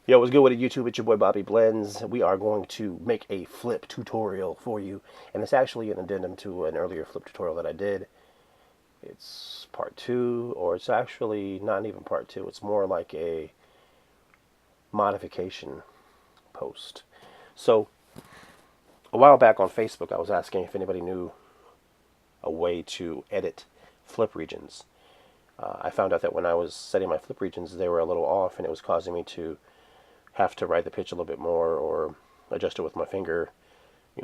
Yo, what's good with it, YouTube? It's your boy Bobby Blends. We are going to make a FLiP tutorial for you, and it's actually an addendum to an earlier FLiP tutorial that I did. It's part 2, or it's actually not even part 2. It's more like a modification post. So, a while back on Facebook, I was asking if anybody knew a way to edit FLiP regions. I found out that when I was setting my FLiP regions, they were a little off, and it was causing me to have to ride the pitch a little bit more or adjust it with my finger,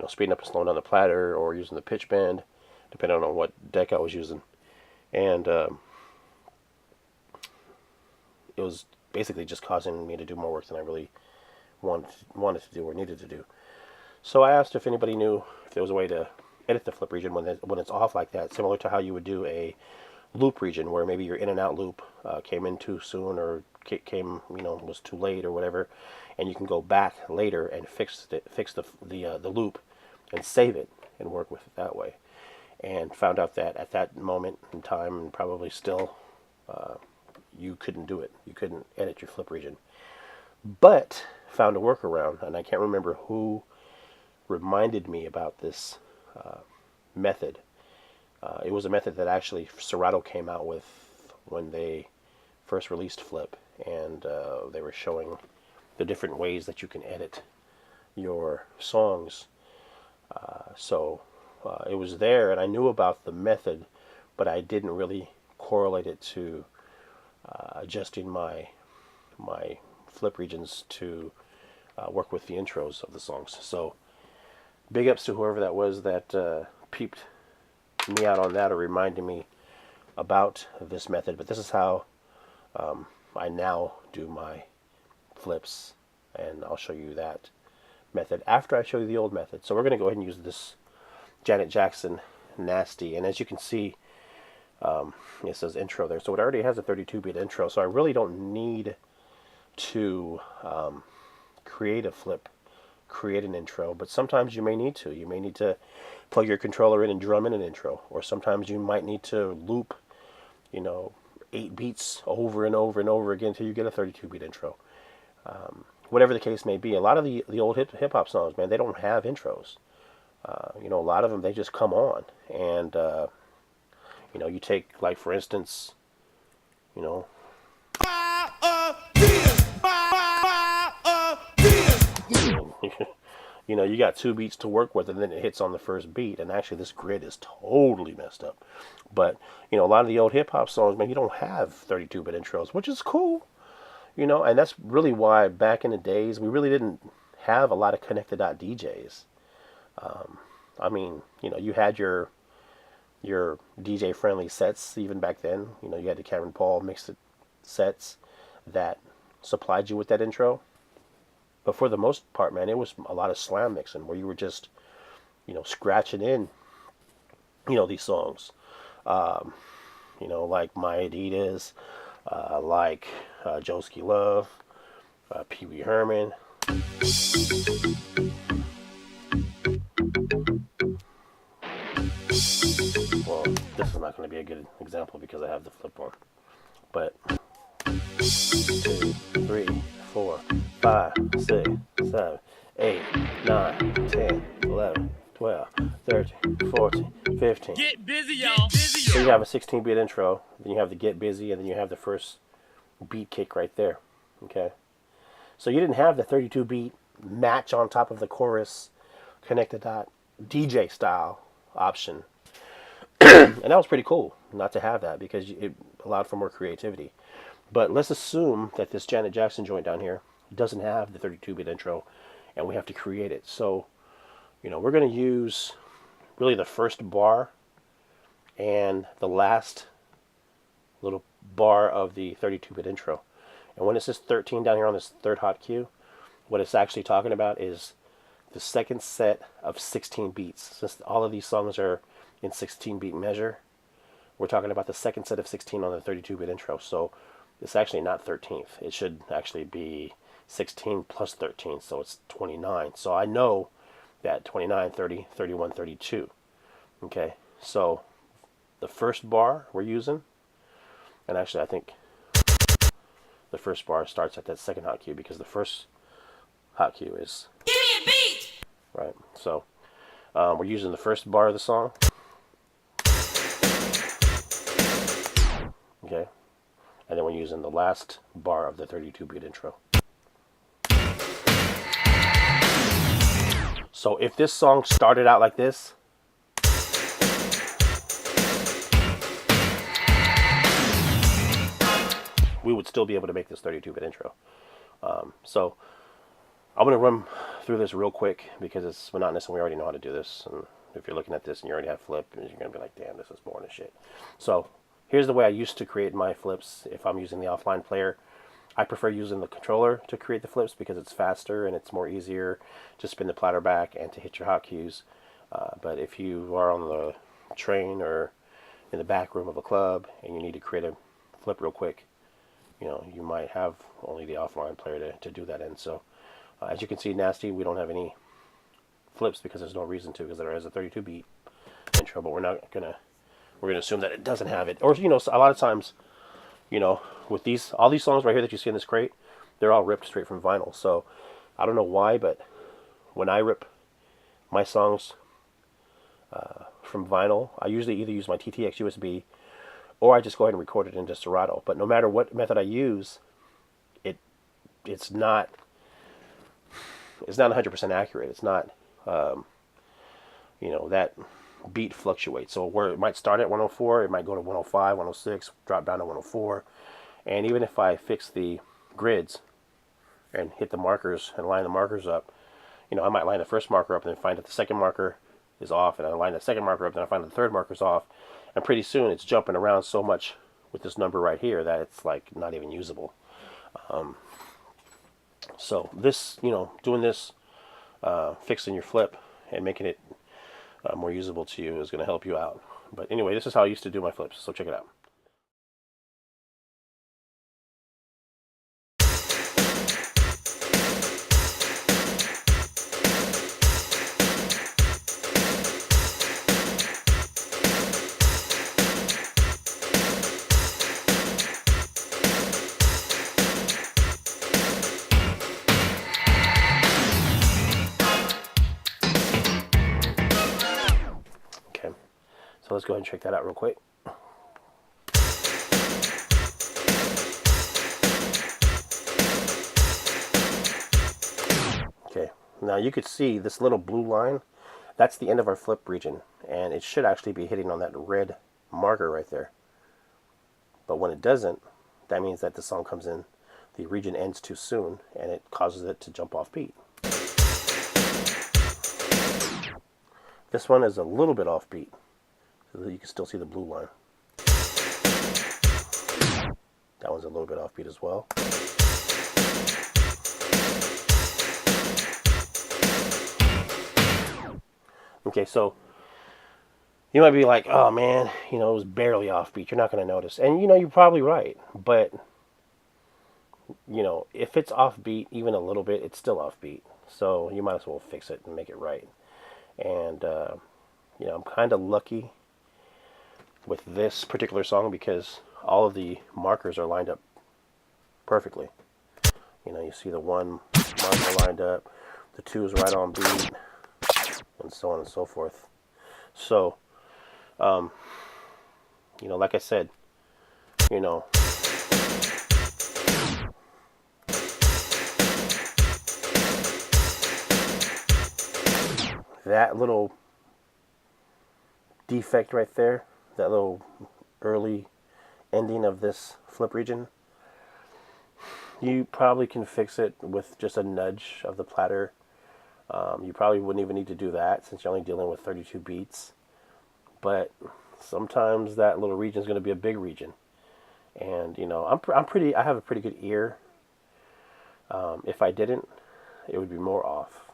speeding up and slowing down the platter or using the pitch bend, depending on what deck I was using. And it was basically just causing me to do more work than I really wanted to do or needed to do. So I asked if anybody knew if there was a way to edit the FLiP region when it's off like that, similar to how you would do a loop region where maybe your in and out loop came in too soon or was too late or whatever, and you can go back later and fix the loop and save it and work with it that way. And found out that at that moment in time, and probably still, you couldn't do it. You couldn't edit your FLiP region. But found a workaround, and I can't remember who reminded me about this method. It was a method that actually Serato came out with when they first released FLiP, and they were showing the different ways that you can edit your songs. So it was there, and I knew about the method, but I didn't really correlate it to adjusting my FLiP regions to work with the intros of the songs. So big ups to whoever that was that peeped me out on that or reminded me about this method. But this is how I now do my FLiPs, and I'll show you that method after I show you the old method. So we're going to go ahead and use this Janet Jackson Nasty, and as you can see, it says intro there, so it already has a 32-bit intro, so I really don't need to create a FLiP, create an intro, but sometimes you may need to. You may need to plug your controller in and drum in an intro, or sometimes you might need to loop 8 beats over and over and over again until you get a 32-bit intro. Whatever the case may be, a lot of the old hip-hop songs, man, they don't have intros. A lot of them, they just come on, and you take, like, for instance, you got 2 beats to work with, and then it hits on the first beat, and actually this grid is totally messed up. But a lot of the old hip-hop songs, man, you don't have 32-bit intros, which is cool, and that's really why back in the days we really didn't have a lot of connected DJs. You had your DJ friendly sets even back then. You had the Cameron Paul mixed sets that supplied you with that intro. But for the most part, man, it was a lot of slam mixing where you were just, scratching in, these songs. Like My Adidas, like Joski Love, Pee Wee Herman. Well, this is not going to be a good example because I have the FLiP on. But 2, 3, 4, 5, 6, 7, 8, 9, 10, 11, 12, 13, 14, 15. Get busy, y'all. So you have a 16-bit intro, then you have the Get Busy, and then you have the first beat kick right there. Okay? So you didn't have the 32-beat match on top of the chorus connected DJ style option. And that was pretty cool not to have that because it allowed for more creativity. But let's assume that this Janet Jackson joint down here doesn't have the 32-bit intro, and we have to create it. So, we're going to use really the first bar and the last little bar of the 32-bit intro. And when it says 13 down here on this third hot cue, what it's actually talking about is the second set of 16 beats. Since all of these songs are in 16-beat measure, we're talking about the second set of 16 on the 32-bit intro. So it's actually not 13th. It should actually be 16 plus 13, so it's 29. So I know that 29, 30, 31, 32. Okay, so the first bar we're using, and actually I think the first bar starts at that second hot cue, because the first hot cue is Give me a beat. right. So we're using the first bar of the song. Okay, and then we're using the last bar of the 32 beat intro. So if this song started out like this, we would still be able to make this 32 bit intro. So I'm going to run through this real quick because it's monotonous and we already know how to do this. And if you're looking at this and you already have FLiP, you're going to be like, damn, this is boring as shit. So here's the way I used to create my FLiPs if I'm using the offline player. I prefer using the controller to create the FLiPs because it's faster and it's more easier to spin the platter back and to hit your hot cues. But if you are on the train or in the back room of a club and you need to create a FLiP real quick, you know, you might have only the offline player to do that in. So as you can see, Nasty, we don't have any FLiPs because there's no reason to, because there is a 32 beat intro, but we're gonna assume that it doesn't have it. Or, you know, a lot of times, you know, with all these songs right here that you see in this crate, they're all ripped straight from vinyl. So I don't know why, but when I rip my songs from vinyl, I usually either use my TTX USB or I just go ahead and record it into Serato. But no matter what method I use, it's not 100% accurate. It's not, you know, that beat fluctuates. So where it might start at 104, it might go to 105, 106, drop down to 104. And even if I fix the grids and hit the markers and line the markers up, you know, I might line the first marker up and then find that the second marker is off, and I line the second marker up, then I find that the third marker is off, and pretty soon it's jumping around so much with this number right here that it's like not even usable. So this, you know, doing this, fixing your FLiP and making it more usable to you is going to help you out. But anyway, this is how I used to do my FLiPs, so check it out. So let's go ahead and check that out real quick. Okay, now you could see this little blue line. That's the end of our FLiP region, and it should actually be hitting on that red marker right there. But when it doesn't, that means that the song comes in, the region ends too soon, and it causes it to jump off beat. This one is a little bit off beat, so that you can still see the blue line. That one's a little bit offbeat as well. Okay, so you might be like, oh man, you know, it was barely offbeat. You're not going to notice. And, you know, you're probably right. But, you know, if it's offbeat even a little bit, it's still offbeat. So you might as well fix it and make it right. And, you know, I'm kind of lucky with this particular song because all of the markers are lined up perfectly. You know, you see the one marker lined up, the two is right on beat, and so on and so forth. So, you know, like I said, you know, that little defect right there, that little early ending of this FLiP region, you probably can fix it with just a nudge of the platter. You probably wouldn't even need to do that since you're only dealing with 32 beats. But sometimes that little region is going to be a big region, and you know, I have a pretty good ear. If I didn't, it would be more off.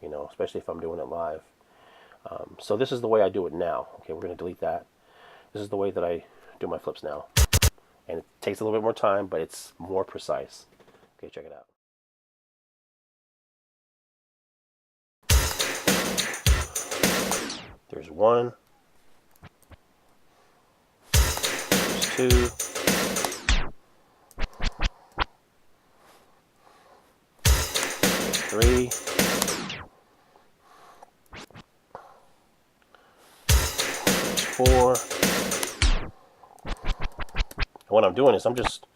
You know, especially if I'm doing it live. So this is the way I do it now. Okay, we're going to delete that. This is the way that I do my FLiPs now. And it takes a little bit more time, but it's more precise. Okay, check it out. There's one. There's two. 3, 4. And what I'm doing is I'm just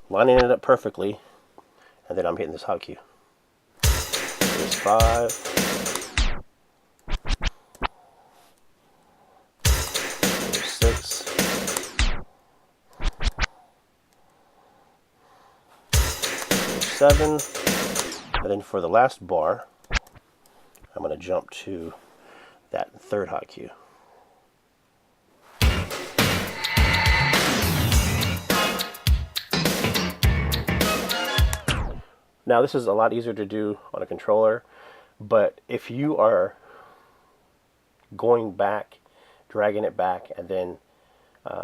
lining it up perfectly, and then I'm hitting this hot cue. There's 5. 6. 7. And then for the last bar, I'm going to jump to that third hot cue. Now this is a lot easier to do on a controller, but if you are going back, dragging it back, and then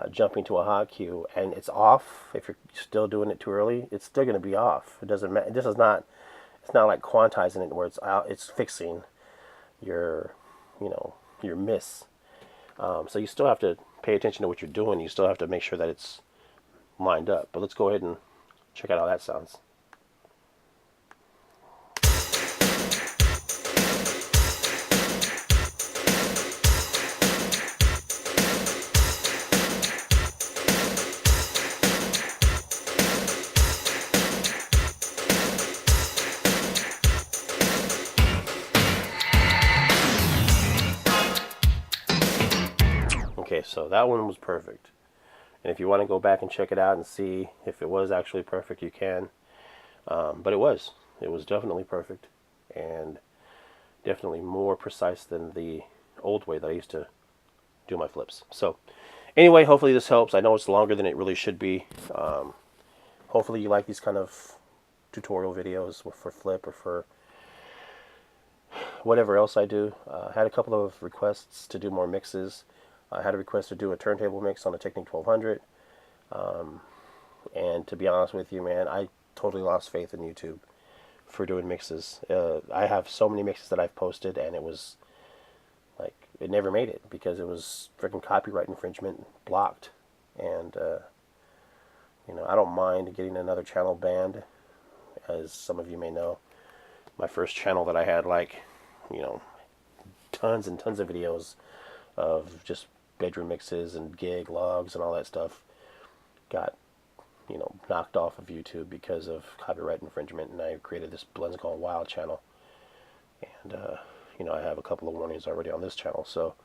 jumping to a hot cue and it's off, if you're still doing it too early, it's still going to be off. It doesn't matter. This is not, it's not like quantizing it where it's out, it's fixing your, your miss. So you still have to pay attention to what you're doing. You still have to make sure that it's lined up. But let's go ahead and check out how that sounds. Okay, so that one was perfect. And if you want to go back and check it out and see if it was actually perfect, you can. But it was. It was definitely perfect. And definitely more precise than the old way that I used to do my flips. So anyway, hopefully this helps. I know it's longer than it really should be. Hopefully you like these kind of tutorial videos for FLiP or for whatever else I do. I had a couple of requests to do more mixes. I had a request to do a turntable mix on a Technic 1200. And to be honest with you, man, I totally lost faith in YouTube for doing mixes. I have so many mixes that I've posted, and it was like, it never made it because it was freaking copyright infringement blocked. And, I don't mind getting another channel banned, as some of you may know. My first channel that I had, like, tons and tons of videos of just bedroom mixes and gig logs and all that stuff got, knocked off of YouTube because of copyright infringement, and I created this Blends Gone Wild channel. And, I have a couple of warnings already on this channel, so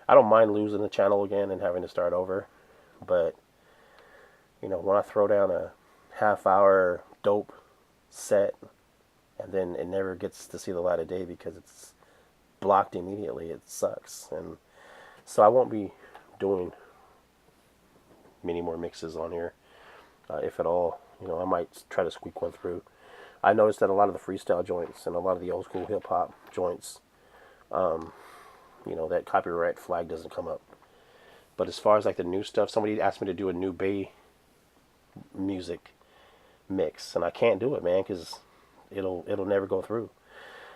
I don't mind losing the channel again and having to start over. But, when I throw down a half-hour dope set and then it never gets to see the light of day because it's blocked immediately, it sucks. And so I won't be doing many more mixes on here, if at all. I might try to squeak one through. I noticed that a lot of the freestyle joints and a lot of the old school hip hop joints, that copyright flag doesn't come up. But as far as like the new stuff, somebody asked me to do a new Bay music mix, and I can't do it, man, because it'll never go through.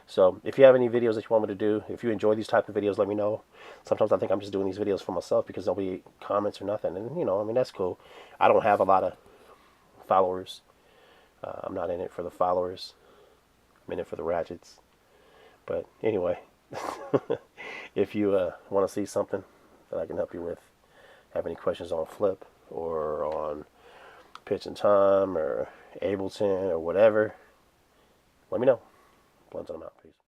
So if you have any videos that you want me to do, if you enjoy these type of videos, let me know. Sometimes I think I'm just doing these videos for myself because nobody comments or nothing. And, that's cool. I don't have a lot of followers. I'm not in it for the followers. I'm in it for the ratchets. But anyway, if you want to see something that I can help you with, have any questions on FLiP or on Pitch and Time or Ableton or whatever, let me know. Blends on them out. Peace.